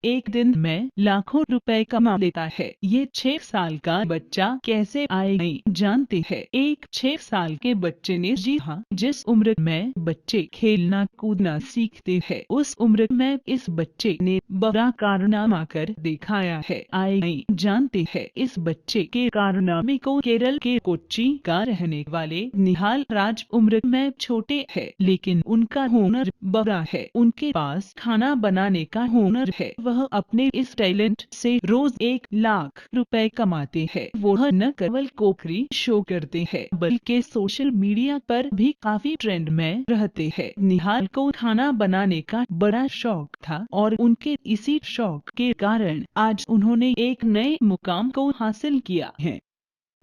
एक दिन में लाखों रुपए कमा लेता है। ये 6 साल का बच्चा कैसे आए नहीं जानते हैं। एक 6 साल के बच्चे ने, जी हाँ, जिस उम्र में बच्चे खेलना कूदना सीखते हैं उस उम्र में इस बच्चे ने बड़ा कारनामा कर दिखाया है। आए नहीं जानते हैं इस बच्चे के कारनामे को। केरल के कोच्चि का रहने वाले निहाल राज उम्र में छोटे हैं, लेकिन उनका हुनर बड़ा है। उनके पास खाना बनाने का हुनर है। वह अपने इस टैलेंट से रोज 1 लाख रुपए कमाते हैं। वह न केवल कुकिंग शो करते हैं बल्कि सोशल मीडिया पर भी काफी ट्रेंड में रहते हैं। निहाल को खाना बनाने का बड़ा शौक था और उनके इसी शौक के कारण आज उन्होंने एक नए मुकाम को हासिल किया है।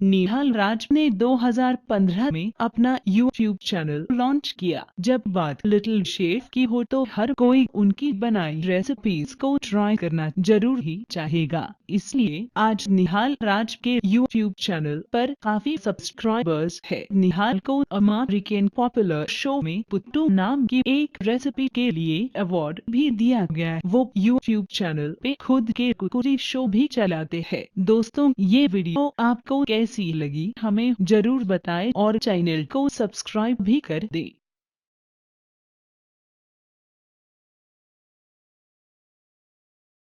निहाल राज ने 2015 में अपना YouTube चैनल लॉन्च किया। जब बात लिटिल शेफ की हो तो हर कोई उनकी बनाई रेसिपीज को ट्राई करना जरूर ही चाहेगा। इसलिए आज निहाल राज के YouTube चैनल पर काफी सब्सक्राइबर्स है। निहाल को अमेरिकन पॉपुलर शो में पुट्टू नाम की एक रेसिपी के लिए अवार्ड भी दिया गया। वो YouTube चैनल पे खुद के कुकिंग शो भी चलाते हैं। दोस्तों, ये वीडियो आपको कैसी लगी हमें जरूर बताएं और चैनल को सब्सक्राइब भी कर दें।